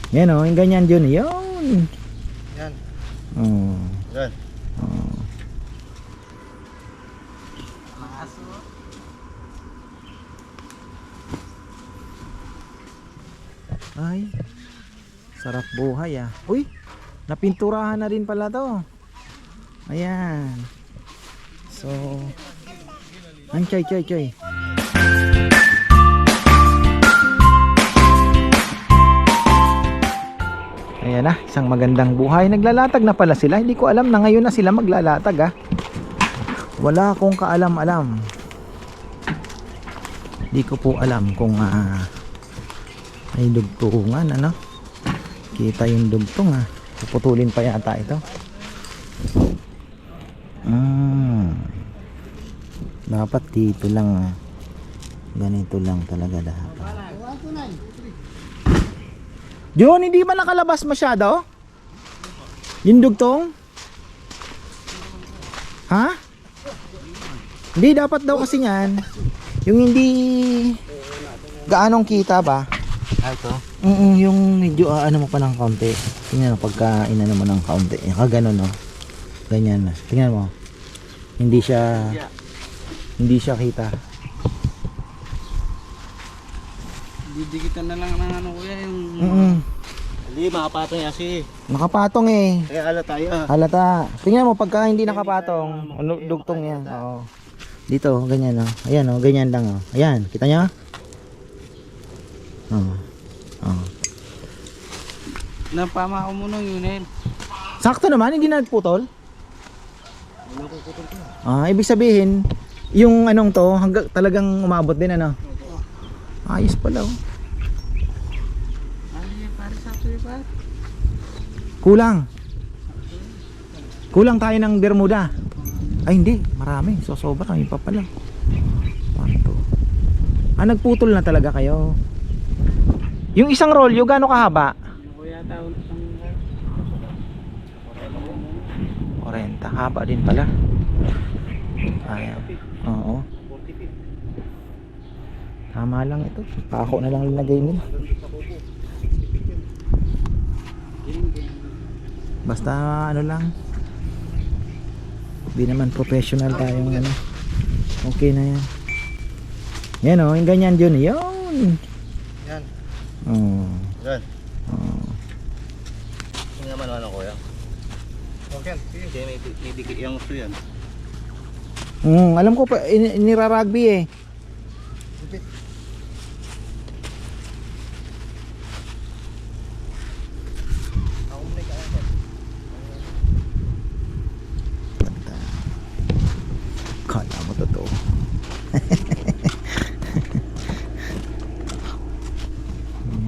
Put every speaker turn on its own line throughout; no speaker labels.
Yan o, yung ganyan dyan. Yun.
Yan.
Oh.
Yan.
Oh. Ay, sarap buhay ah. Uy, napinturahan na rin pala to. Ayan. So, ang chay. Ayan na, isang magandang buhay. Naglalatag na pala sila. Hindi ko alam na ngayon na sila maglalatag ah. Wala akong kaalam-alam. Hindi ko po alam kung ay dugtungan ano. Kita yung dugtong ah. Puputulin pa yata ito. Dapat dito lang ganito lang talaga dapat. John, hindi ba nakalabas masyado? Yung dugtong? Ha? Hindi, dapat daw kasi yan. Yung hindi gaanong kita ba?
Ito.
Yung medyo ano mo pa ng kaunti. Tingnan mo pagka inano mo ng kaunti. Ganun no. Ganyan na. Tingnan mo. Hindi siya kita.
Didikitan na lang ng ano kuya yung... Hindi, makapatong yan si.
Nakapatong eh.
Kaya halata yan.
Halata. Tingnan mo pagka hindi nakapatong, dugtong yan. Oo. Dito, ganyan oh. Ayan oh, ganyan lang oh. Ayan, kita nyo? Oh. Oh.
Napama ko muna yun eh.
Sakto naman, hindi na nagputol. Ibig sabihin, yung anong to, hanggang talagang umabot din ano. Ayos pala oh. Kulang tayo ng Bermuda. Ay hindi, marami. So sobra, yun pa pala. Nagputol na talaga kayo. Yung isang rolyo, gaano kahaba? 40, haba din pala. Ayan. Oo. Tama lang ito. Pako na lang linagay nila. Basta ano lang. Hindi naman professional tayong ano. Okay na yan. Yan o, yung ganyan dyan. Yun.
Yan.
Oh.
Yan.
Oh.
Hindi naman ano kuya. Okay, sige. May dikit yung gusto yan.
Alam ko pa, nirarugby eh. Kala mo totoo.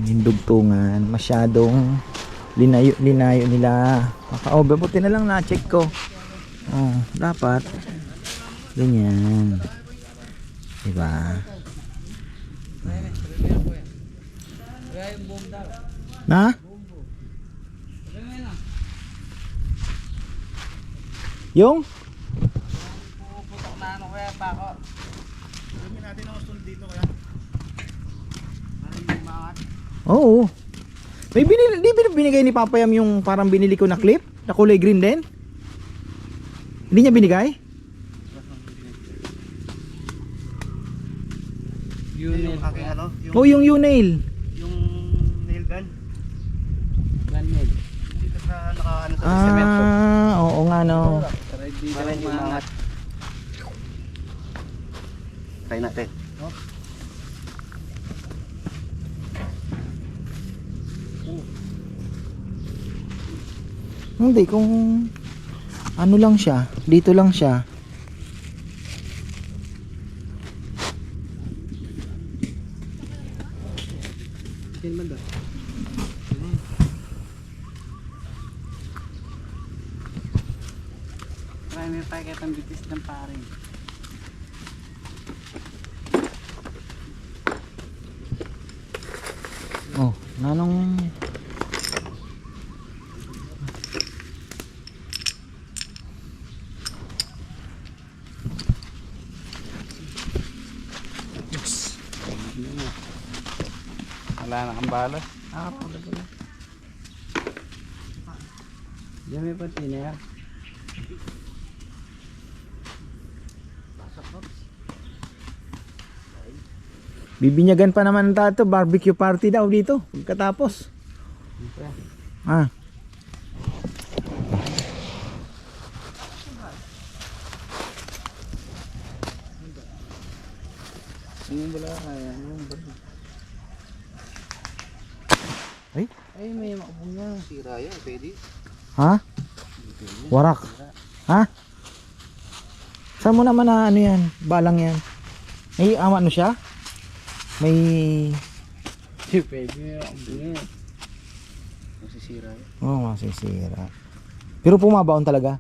Yung dugtungan masyadong linayo nila. Buti na lang na-check ko. Dapat ganyan. Diba? Na? Yung?
Puputok na ano kaya pa ako. Gawin natin ang usul dito kaya.
Oo. May binigay ni Papa Yam yung parang binili ko na clip na kulay green din? Hindi niya binigay?
Yung aking ano?
Yung U-nail.
Yung nail gun. Gun nail. Dito sa nakaano sa cemento.
Oo nga no.
Para hindi umangat. Try natin.
Hindi, kung ano lang siya, dito lang siya.
Primer packet ang bitis ng paring.
Oh, nanong
Wala na kang balas. Pala. Diyan may pati na yan.
Bibinyagan pa naman tayo, barbecue party daw dito pagkatapos. Ah.
Yung bala kaya, yung bala.
Ay,
Ay, may makabong niya. Sira yan, pwede.
ha? Warak. Ha? Saan mo naman na ano yan? Balang yan. May ano siya? May
Pwede may makabong niya. Masisira yan.
masisira. Pero pumabaon talaga.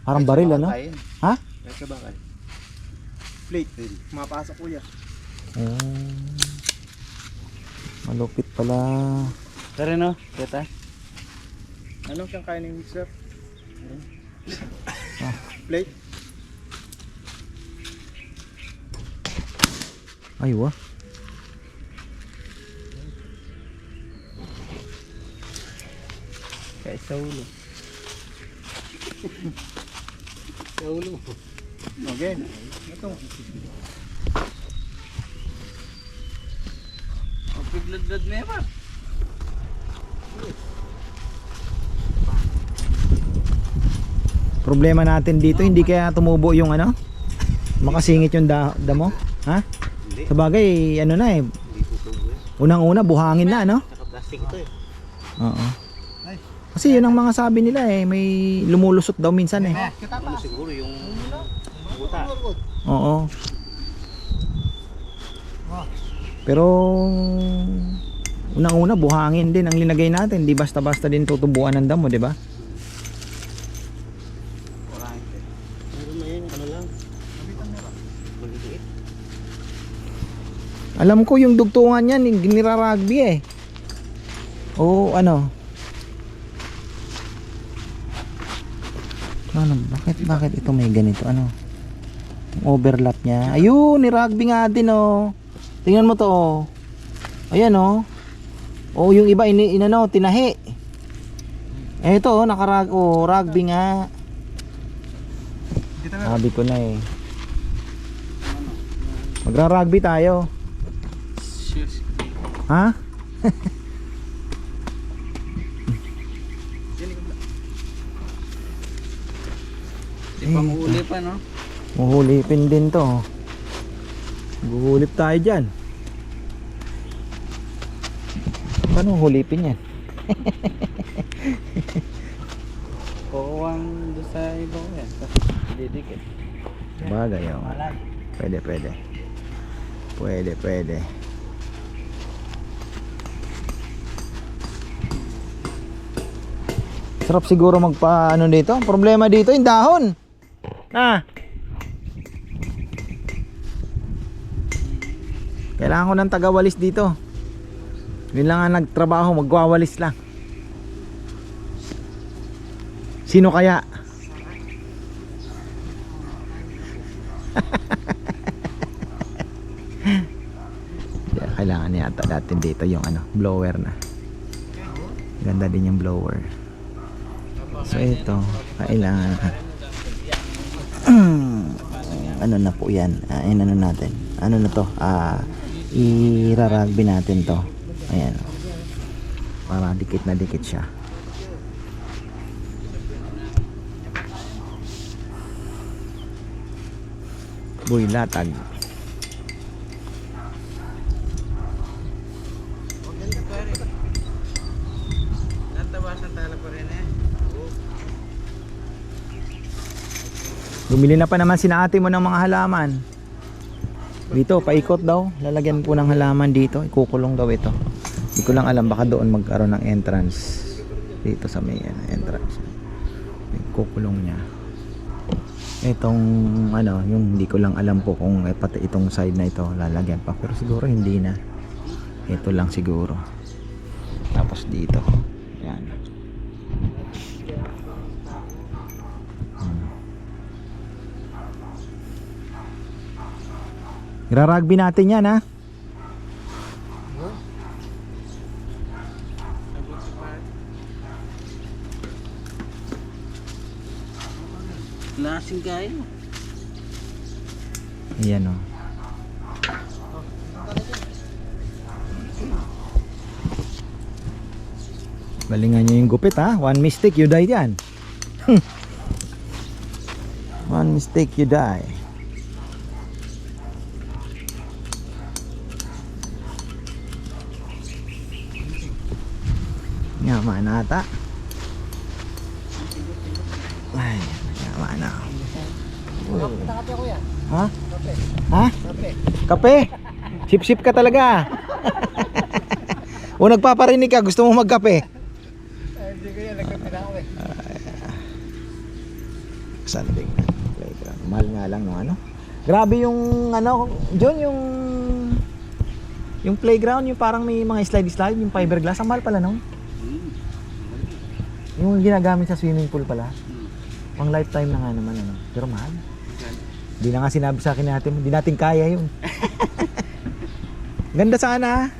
Parang baril ano? Ha?
Kahit sa bakal. Plate, pwede. Mapasok ko yan.
Malupit pala.
Tara no, kita. Anong siyang kain ng mixer? Plate?
Ay, wah.
Kaya sa ulo. Sa ulo. Okay. Ito. Pagladlad na yan.
Problema natin dito, hindi kaya tumubo yung ano? Makasingit yung damo? Ha? Sa bagay, ano na eh. Unang-una, buhangin na, no?
Naka-plastic ito eh.
Oo. Kasi yun ang mga sabi nila eh, may lumulusot daw minsan eh.
Ano siguro yung buta.
Oo. Pero unang-una buhangin din ang linagay natin, di basta-basta din tutubuan ng damo, di ba?
Meron na yan, ano lang. Maliliit.
Alam ko yung dugtungan yan, ginirarugby eh. O ano? Ano, bakit ito may ganito? Ano? Overlap niya. Ayun, ni rugby nga din oh. Tingnan mo to oh. Ayan oh. Oh, yung iba inano, tinahi. Ito oh, rugby nga. Sabi ko na eh. Magra-rugby tayo. Ha?
Di pa mahuli pa no?
Muhulipin din to. Guhulip tayo dyan. Paano hulipin yan?
Kukuwang doon sa ibang yan. Didikit.
Bagay oh. Pwede. Pwede. Sarap siguro magpa ano dito. Problema dito yung dahon. Kailangan ko ng tagawalis dito. Yun lang ang nagtrabaho, magwawalis lang. Sino kaya? Kailangan yata natin dito yung ano, blower na. Ganda din yung blower. So ito, kailangan ano na po yan. Ano natin? Ano na to? Irarugby natin to. Ayan. Para dikit na dikit siya. Boy latag. Bumili na pa naman sina ate mo ng mga halaman. Dito, paikot daw. Lalagyan po ng halaman dito. Ikukulong daw ito. Hindi ko lang alam, baka doon magkaroon ng entrance. Dito sa may entrance. Ikukulong niya. Itong ano, yung hindi ko lang alam po kung pati itong side na ito lalagyan pa. Pero siguro hindi na. Ito lang siguro. Tapos dito. Yan. Ira-rugby natin yan ha.
Klaseng kayo.
Ayan o. Galingan nyo yung gupit ha. One mistake you die yan. One mistake you die. Yaman ata. Ay, yaman na.
Kape ko yan.
Ha?
Kape.
Ha?
Kape.
Kape? Sip-sip ka talaga. O nagpaparinig ka, gusto mo magkape?
Hindi ko yan. Nagkape na ako eh.
Saan tingnan? Playground. Mahal nga lang no ano. Grabe yung ano, John, yung playground, yung parang may mga slide-slide, yung fiberglass, ang mahal pala no? Yung ginagamit sa swimming pool pala. Pang lifetime na nga naman ano. Pero mahal. Hindi na nga sinabi sa akin natin, hindi natin kaya yun. Ganda sana.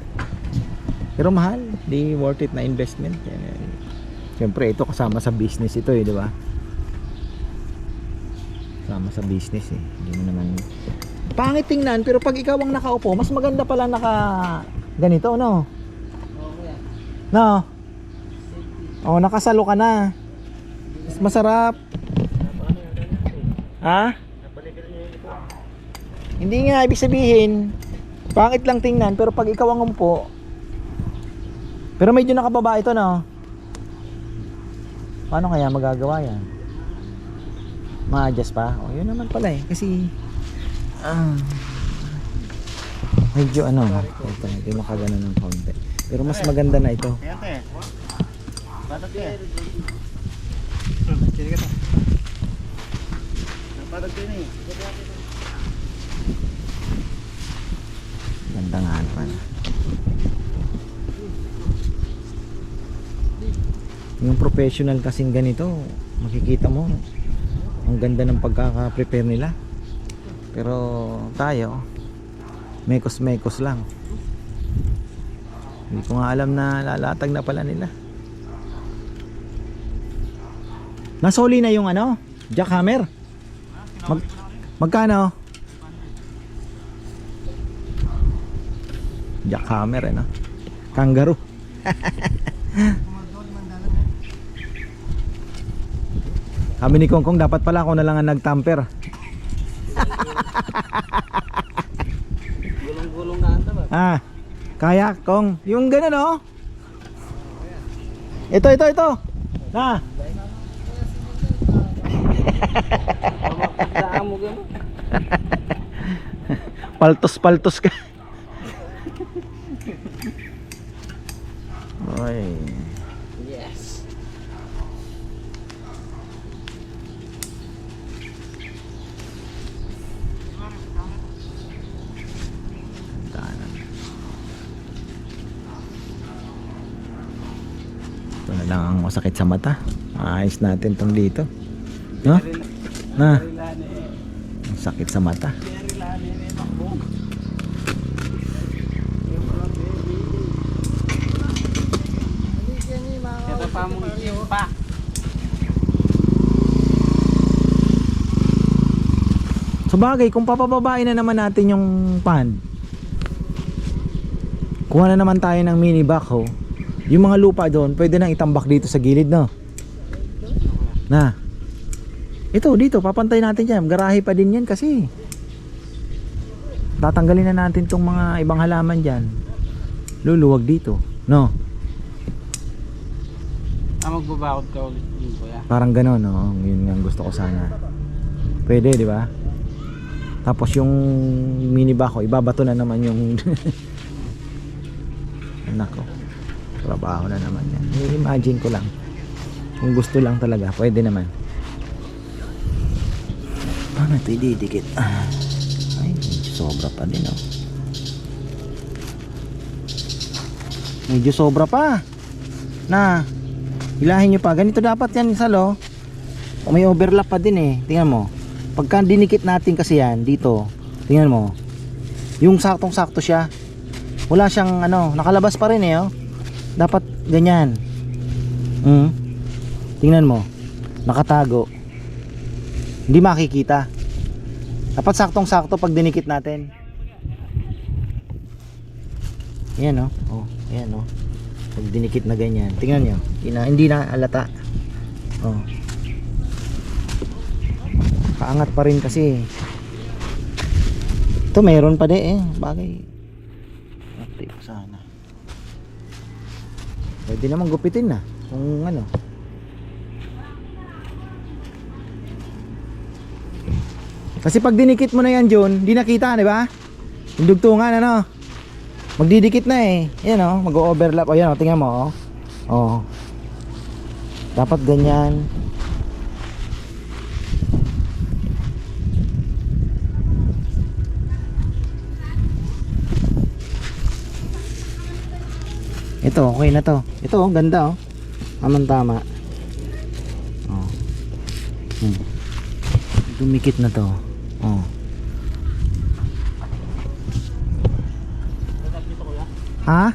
Pero mahal, di worth it na investment. Siyempre ito kasama sa business ito eh, di ba? Kasama sa business eh. Hindi mo naman pangit tingnan, pero pag ikaw ang nakaupo, mas maganda pala naka ganito, no? No? Oh, nakasalo ka na. Mas masarap. Ha? Hindi nga ibig sabihin pangit lang tingnan, pero pag ikaw ang umpo, pero medyo nakababa ito, no? Paano kaya magagawa yan? Ma-adjust pa? O yun naman pala eh. Kasi medyo ano, ito, medyo nakagano ng konti. Pero mas maganda na ito.
Kaya te. Batat ka eh. Sige ka to. Batat ka eh.
Ganda nga naman. Yung professional kasing ganito, makikita mo ang ganda ng pagkaka-prepare nila. Pero tayo, mekos-mekos lang. Hindi ko nga alam na lalatag na pala nila. Nasoli na yung ano, jackhammer. Magkano? Jackhammer eh no? Kangaroo. Kami ni Kongkong, dapat pala ako na lang ang nagtamper.
Gulong-gulong na anta ba?
Ah, kaya Kong, yung ganun oh. Ito. Na.
Saan mo gano'n?
Paltos ka. Oy.
Yes.
Danan. Ito na lang ang masakit sa mata. Ayos natin tong dito. No? Na. Ang sakit sa mata.
Ito pa mong pa.
Sa bagay, kung papababain na naman natin yung pond, kuha na naman tayo ng mini backhoe. Yung mga lupa doon, pwede nang itambak dito sa gilid, no? Na. Ito, dito, papantay natin dyan. Garahe pa din yan kasi. Tatanggalin na natin tong mga ibang halaman dyan. Luluwag dito, no?
Magbabakod ka ulit yun kuya.
Parang gano'n, no? Yun nga ang gusto ko sana. Pwede, di ba? Tapos yung mini backhoe, ibabato na naman yung anak ko. Trabaho na naman yan. I-imagine ko lang. Kung gusto lang talaga, pwede naman. Paano ito ididikit? Ay, medyo sobra pa din, oh. Medyo sobra pa. Na, hilahin nyo pa. Ganito dapat yan, Salo. May overlap pa din eh. Tingnan mo. Pagka dinikit natin kasi yan, dito. Tingnan mo. Yung saktong-sakto siya. Wala siyang ano, nakalabas pa rin eh, oh. Dapat ganyan. Tingnan mo. Nakatago. Hindi makikita. Dapat saktong-sakto pag dinikit natin. Ayan, oh. Oh, ayan, oh. Pag dinikit na ganyan. Tingnan nyo. Hindi na alata. Oh. Kaangat pa rin kasi. Ito meron pa din eh. Bagay. Update sana. Pwede naman gupitin na. Kung ano. Kasi pag dinikit mo na yan, John, di nakita, di ba? Yung dugtungan, ano? Magdidikit na eh. Yan oh, mag-overlap. O yan oh, tingnan mo oh. Oh. Dapat ganyan. Ito, okay na to. Ito oh, ganda oh. Tama. Oh. Dumikit na to. Oh. Ha?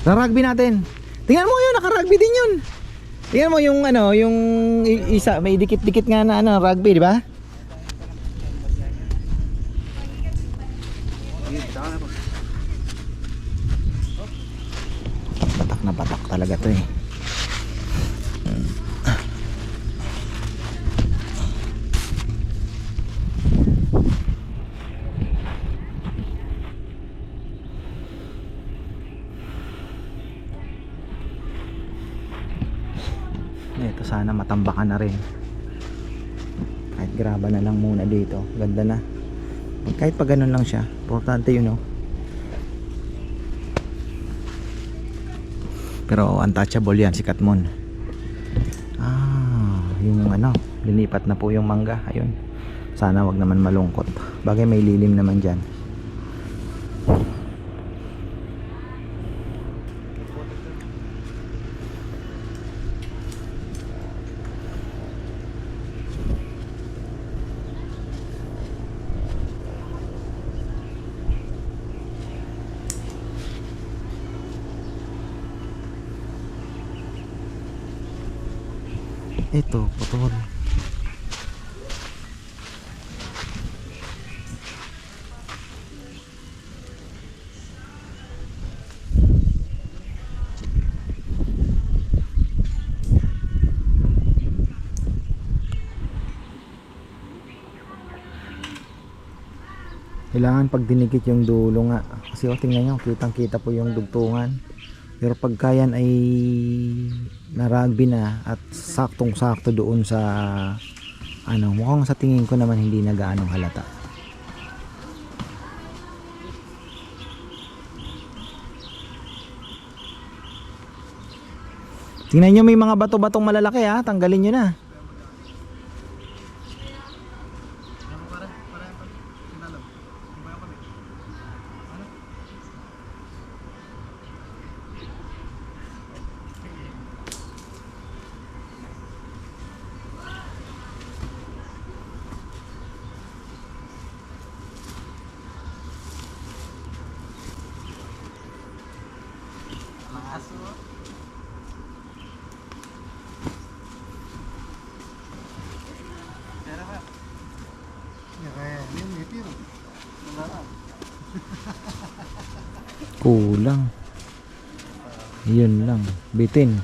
Sa rugby natin. Tingnan mo yun, naka-rugby din yun. Tingnan mo yung ano, yung isa, may dikit-dikit nga na ano, rugby, di ba? Patak na patak talaga to eh. Ito sana matambakan na rin. Kahit graba na lang muna dito. Ganda na. Kahit pa ganun lang siya. Importante yun oh. Pero untouchable yan si Katmon. Yung ano, linipat na po yung mangga. Ayun. Sana wag naman malungkot. Bagay may lilim naman dyan. Ito, putol. Kailangan pag dinikit yung dulo nga. Kasi oh, tingnan nyo, kitang kita po yung dugtungan. Pero pagka yan ay na-rugby na at saktong-sakto doon sa ano, mukhang sa tingin ko naman hindi na gaano halata. Tingnan nyo, may mga bato-batong malalaki ha, tanggalin nyo na. Kulang. Yun lang. Bitin.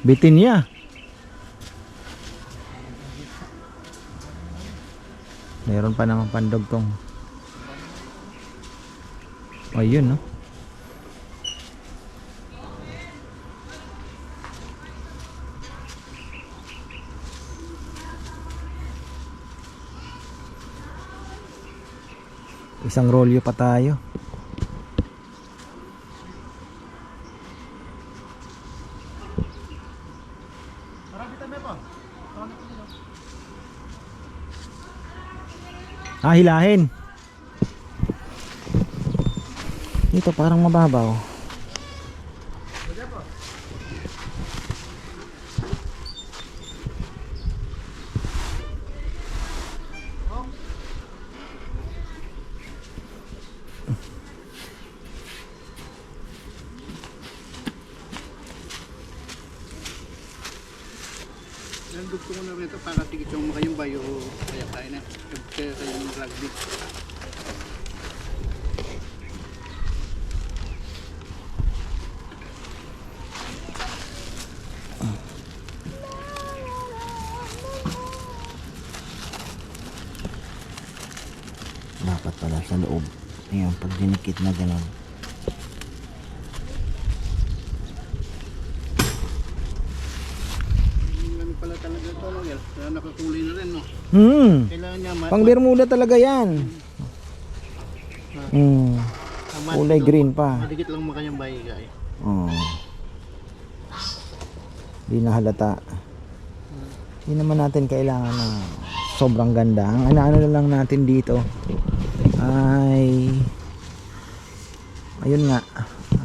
Bitin niya. Meron pa naman pandugtong. Ayun no. Isang rolyo pa tayo. Hilahin. Ito parang mababaw.
Ang gusto ko na rito para tigit yung makayumbay o kaya kaya na. Kaya yung rugby.
Dapat pala sa loob. Ayan, pag dinikit na gano'n.
Ano pala talaga ito, Noel? Kaya nakakulay na rin, no? Kailangan niya
Pang Bermuda talaga yan. Kulay green pa.
Madikit lang makayumbay kaya.
Oh. Di na halata. Hindi naman natin kailangan na sobrang ganda. Ang ano na lang natin dito ay ayun nga,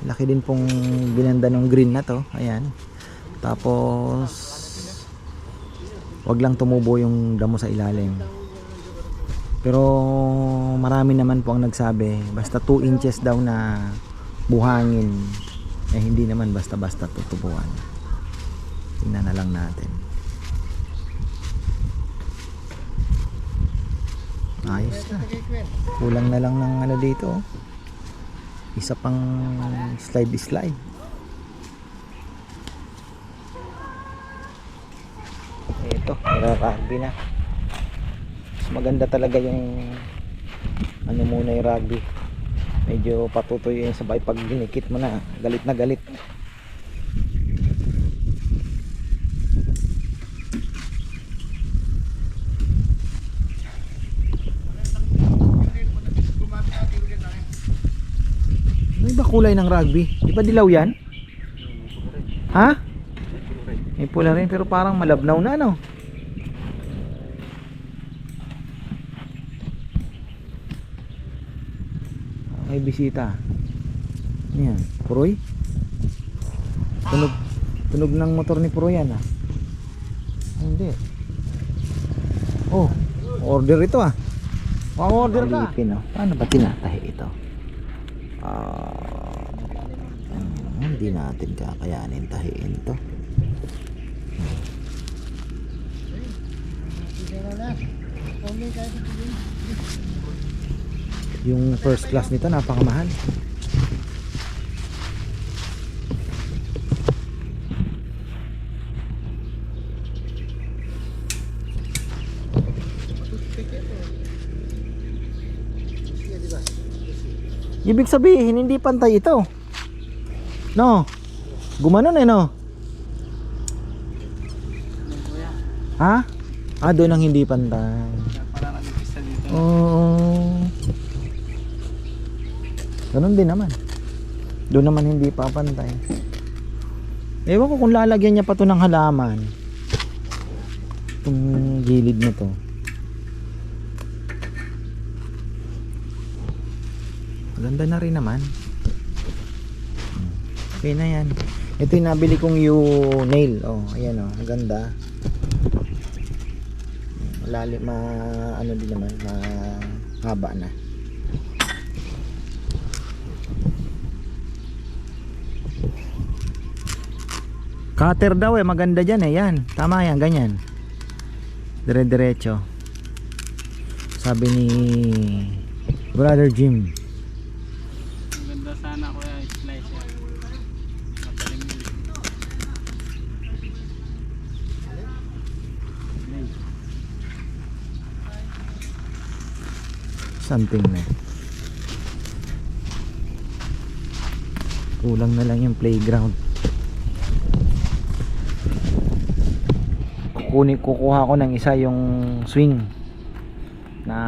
laki din pong binanda ng green na to. Ayan. Tapos wag lang tumubo yung damo sa ilalim. Pero marami naman po ang nagsabi basta 2 inches daw na buhangin eh hindi naman basta-basta tutubuan. Tingnan na lang natin. Ayos na. Kulang na lang ng ano dito. Isa pang slide. Ito, rugby na. Mas maganda talaga yung ano muna yung rugby. Medyo patutoy yung sabay pag ginikit mo na. Galit na galit. Ano ba kulay ng rugby? Di ba dilaw yan? Ha? May pula rin pero parang malabnaw na no? May bisita. Ano yan? Puroy? Tunog ng motor ni Puroy yan ah. Hindi. Oh, order ito ah. Order ka. Pilipino. Paano ba tinatahi ito? Hindi natin kakayanin tahiin to. Yung first class nito napakamahal. Ibig sabihin hindi pantay ito. No. Gumanon eh no. Ha? Doon ang hindi pantay.
Parang nagpista dito.
Oo. Ganun din naman. Doon naman hindi papantay. Ewan ko kung lalagyan niya pa to ng halaman. Itong gilid na to. Maganda na rin naman. Okay na yan. Ito yung nabili kong nail. Oh, ayan oh, maganda. Malalim, ano din naman, mahaba na. Cutter daw eh, maganda dyan eh, yan. Tama yan, ganyan. Dire-diretso. Sabi ni Brother Jim.
Maganda sana kuya i-slice yan. Matalim yun.
Something na. Kulang na lang yung playground. Kukuha ko ng isa yung swing na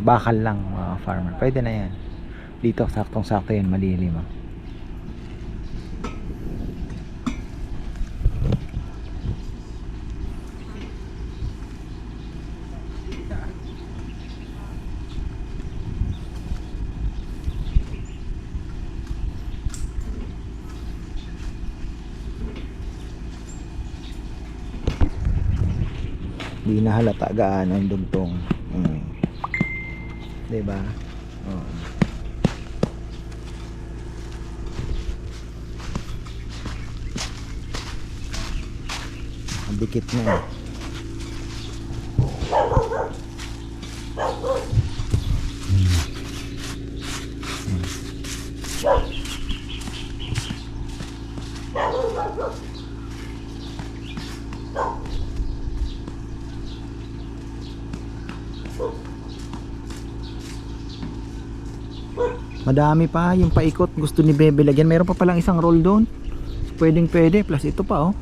bakal lang mga farmer. Pwede na yan. Dito saktong sakto yan, malilim ah. Di na halata gaano yung dugtong. Diba? Oh. Ang dikit na. Madami pa yung paikot gusto ni Bebe lagyan. Meron pa palang isang roll doon. Pwedeng pwede plus ito pa oh.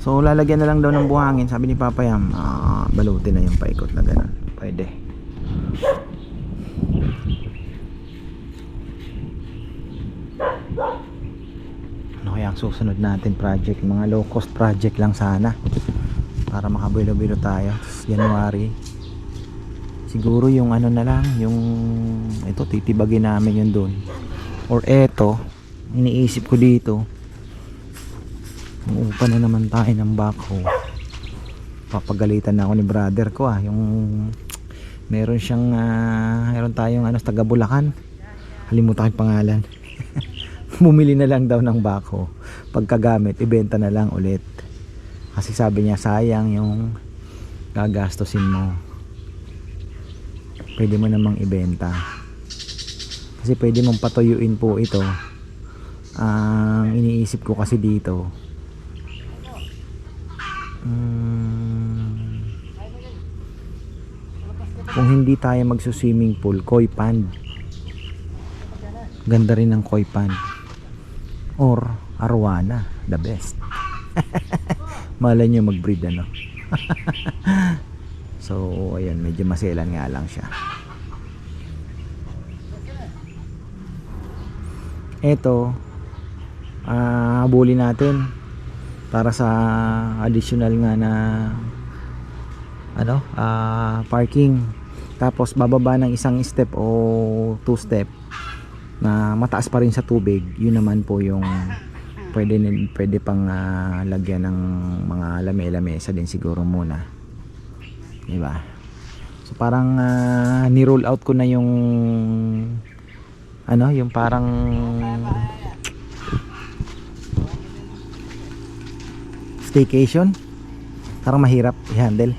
So lalagyan na lang daw ng buhangin. Sabi ni Papa Yam, balutin na yung paikot na ganun. Pwede. Ano kaya ang susunod natin project? Mga low cost project lang sana para makabilo-bilo tayo. January siguro yung ano na lang, yung ito titibagin namin yun doon. Or eto, iniisip ko dito, umuupa na naman tayo ng backhoe. Papagalitan na ako ni brother ko yung meron siyang meron tayong taga Bulacan. Halimutan ko yung pangalan. Bumili na lang daw ng backhoe. Pagkagamit, ibenta na lang ulit. Kasi sabi niya sayang yung gagastusin mo. Pwede mo namang ibenta kasi pwede mong patuyuin po ito. Ang iniisip ko kasi dito kung hindi tayo magsuswimming pool, koi pond, ganda rin ng koi pond or arwana, the best. Malay nyo mag-breed so ayun, medyo maselan nga lang siya. Eto habulin natin para sa additional nga na parking. Tapos bababa ng isang step o 2 step na mataas pa rin sa tubig. Yun naman po yung pwede pang lagyan ng mga lamesa din siguro muna, diba? So parang ni-roll out ko na yung yung parang staycation. Parang mahirap i-handle.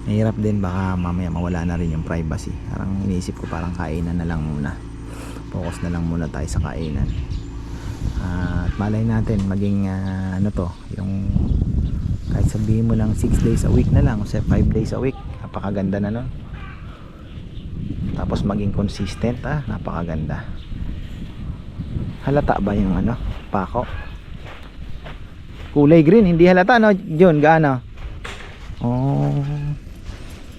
Mahirap din, baka mamaya mawala na rin yung privacy. Parang iniisip ko parang kainan na lang muna. Focus na lang muna tayo sa kainan. At malay natin maging yung kahit sabihin mo lang 6 days a week na lang o 5 days a week, napakaganda na nun. Tapos maging consistent, napakaganda. Halata ba yung pako? Kulay green, hindi halata John, gaano? Oh.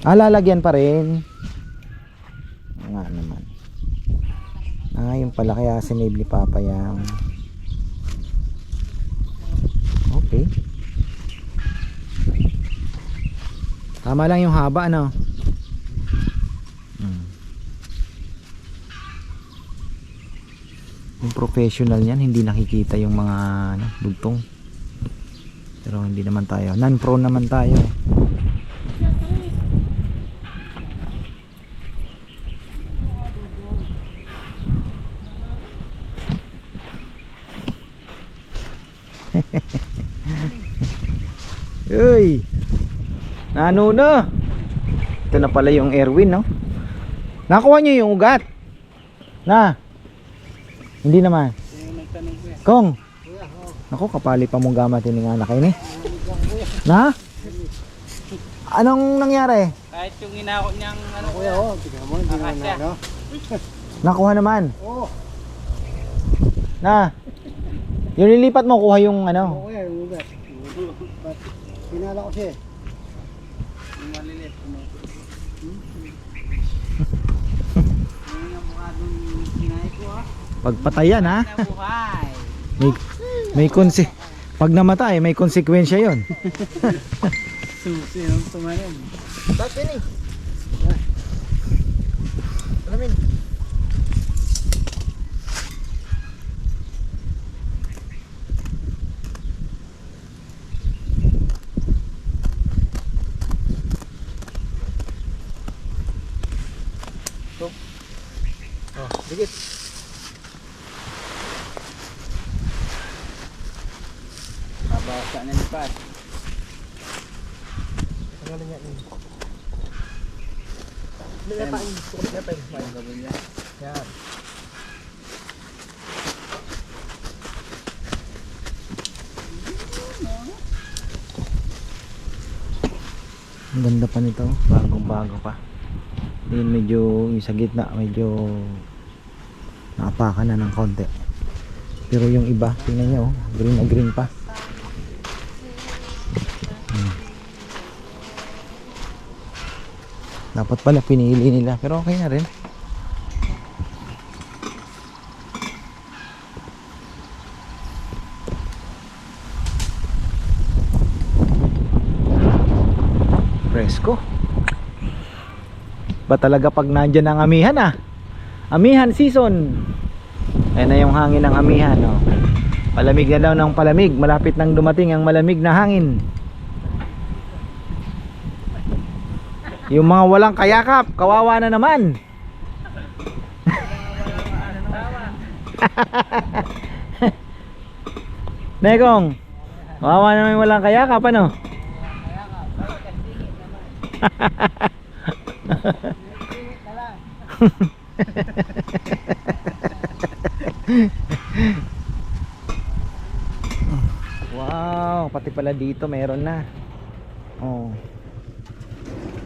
Lalagyan pa rin. Nga naman. Yung pala kaya sinave ni Papa Yam. Okay. Tama lang yung haba Yung professional niyan hindi nakikita yung mga dugtong. Pero hindi naman tayo, non-pro naman tayo. Uy, nano na. Ito na pala yung Erwin, no? Nakuha nyo yung ugat? Na? Hindi naman. Kong. Ako, kapali pa mong gamatin ng anak kayo ni. Na? Anong nangyari?
Kahit yung inakot niyang
Kuya, tingnan mo, hindi naman
Nakuha naman.
Oo.
Na? Yung lilipat mo, kuha yung
Kuya, yung ugat. Pinala ko siya.
yung malilit.
pagpatayan, ha?
Nabuhay.
May pag namatay, may konsekwensya yon.
Susi yung tumanin.
Bakit ni? Alamin. Dikit.
Mabasa na lipat.
Tanggalin niya ini. Nilapain, nilapain.
Gabon niya.
Yan. Ang ganda pa nito, bagong bago pa. Yun medyo yung sa gitna medyo naapakan na ng konti. Pero yung iba, tingnan nyo, green na green pa. Dapat pala pinili nila, pero okay na rin. Presko. Ba talaga pag nandyan ang amihan ah. Amihan season. Ayan na yung hangin ng amihan oh. Palamig na daw ng palamig. Malapit nang dumating ang malamig na hangin. Yung mga walang kayakap, kawawa na naman. Nekong, kawawa naman yung walang kayakap ano? Wow, pati pala dito meron na. Oh.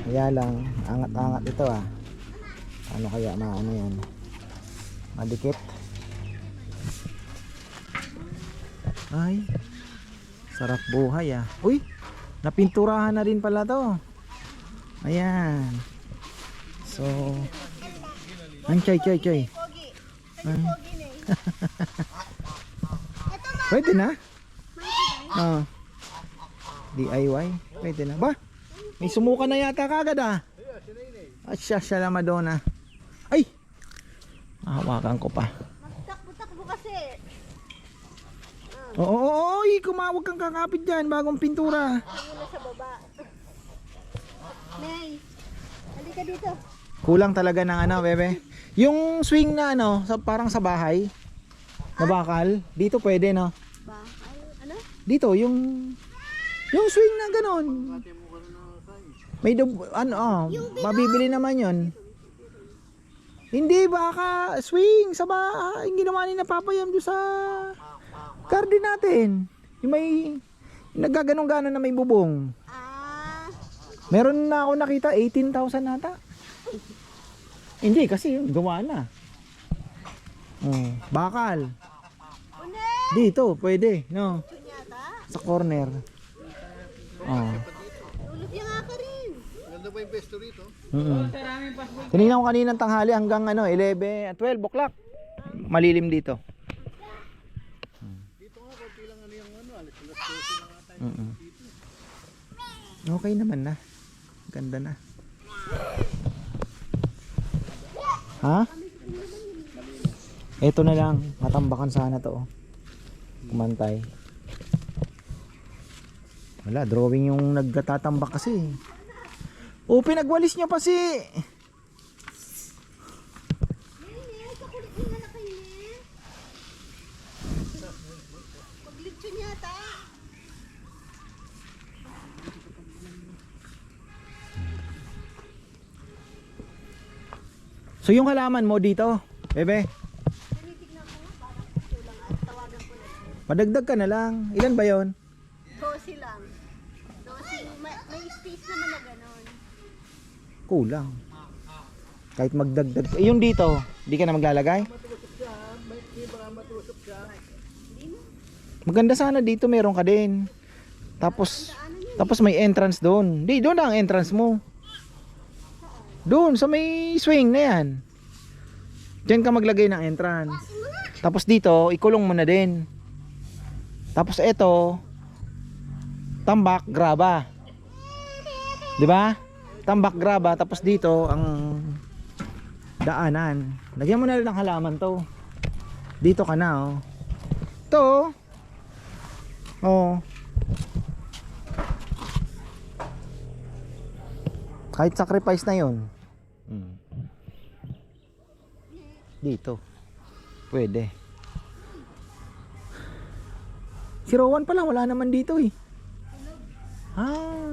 Kaya lang, angat-angat ito ah. Ano kaya maano yan? Madikit. Ay, sarap buhay ah. Uy, napinturahan na rin pala to. Ayan. So, choy. Pwede na? Ah. DIY, pwede na ba? May sumuka na yata kagad ah. At siya la Madonna. Ay! Hawakan ko pa.
Takbo kasi.
Oo, kumawag kang kakapit dyan. Bagong pintura.
Muna sa baba. Nay, halika dito.
Kulang talaga ng ano, bebe. Yung swing na ano, parang sa bahay. Na bakal. Dito pwede no?
Ba? Ano?
Dito, yung swing na ganon. May mabibili naman yon. Hindi, baka swing sa bahay. Yung ginawa ni na Papayam doon sa garden natin. Yung may naggaganong-ganon na may bubong.
Ah.
Meron na ako nakita 18,000 nata. Hindi kasi yung gawa na. Bakal. Dito pwede, no? Sa corner.
Ulog yung nga ka rin.
Ganda pa yung pesto rito.
Tinignan ko kaninang tanghali hanggang 11, 12 o'clock. Malilim dito.
Dito nga, konti lang yung alas 12 na nga tayo.
Okay naman na. Ganda na. Ha? Ito na lang. Matambakan sana to. Kumantay. Wala, drawing yung nagtatambak kasi. Pinagwalis niya pa si.
Kakulit mo na kayo eh. Paglitsyon yata.
So yung halaman mo dito, bebe,
Tinitignan ko nga, parang kulang at tawagan ko na.
padagdag ka na lang. Ilan ba yon?
12 lang. 12, may space naman na gano'n.
Kulang. Kahit magdagdag. Yung dito, di ka na maglalagay? Maganda sana dito meron ka din. Tapos may entrance doon. Di, doon ang entrance mo. Doon sa may swing na yan. Diyan ka maglagay ng entrance. Tapos dito, ikulong mo na din. Tapos eto, tambak, graba. 'Di ba? Tambak, graba, tapos dito ang daanan. Lagyan mo na rin ng halaman 'to. Dito ka na, oh. 'To. Oh. Kahit sacrifice na 'yon. Dito. Pwede. Si Rowan pala wala naman dito eh.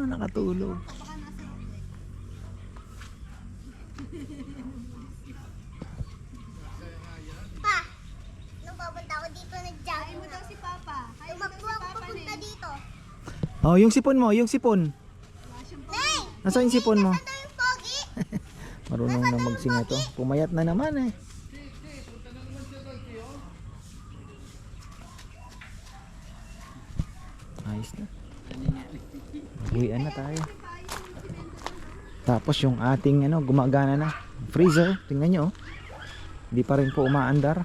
Nakatulog.
Pa, nung babanta ako dito, nag-jogging mo daw si Papa. Tumakbo ako papunta dito.
Oh, yung sipon mo, yung sipon.
Nay!
Nasaan yung sipon mo?
Ito yung pogi.
Marunong na magsinga to. Pumayat na naman eh. Ayos na. Uwian na tayo. Tapos yung ating gumagana na freezer, tingnan nyo oh. Hindi pa rin po umaandar.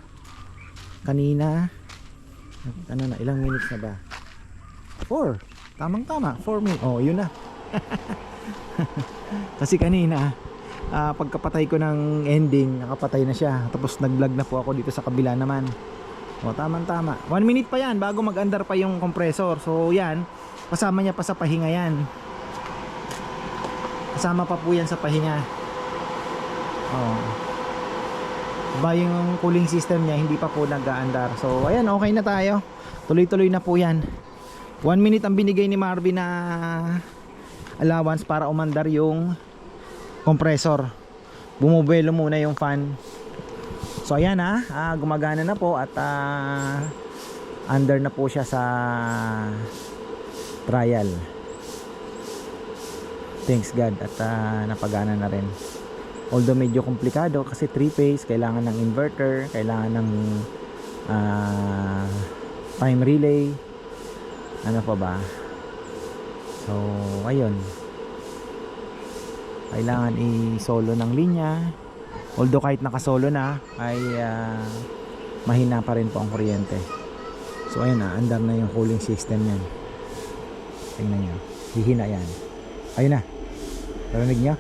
Kanina ilang minutes na ba? 4. Tamang tama, 4 minutes. Oh, yun na. Kasi kanina pagkapatay ko ng ending, nakapatay na siya. Tapos nag-vlog na po ako dito sa kabila naman. O, tamang tama. 1 minute pa yan bago mag-andar pa yung compressor. So yan, kasama niya pa sa pahinga yan. Kasama pa po yan sa pahinga. Oh. Ba yung cooling system niya hindi pa po nag-aandar. So ayan, okay na tayo. Tuloy-tuloy na po yan. 1 minute ang binigay ni Marvin na allowance para umandar yung compressor. Bumubuelo muna yung fan. So ayan gumagana na po at under na po siya sa trial. Thanks God at napagana na rin. Although medyo komplikado kasi 3-phase, kailangan ng inverter, kailangan ng time relay. Ano pa ba? So ayun, kailangan i-solo ng linya. Although kahit nakasolo na ay mahina pa rin po ang kuryente. So ayun andar na yung cooling system yan. Tingnan nyo, hihina yan. Ayun na, narinig nyo?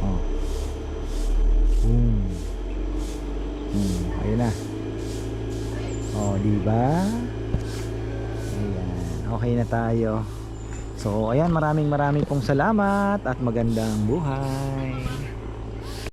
Oh. Ayun na. Oh, di ba? Ayan, okay na tayo. So ayan, maraming pong salamat at magandang buhay.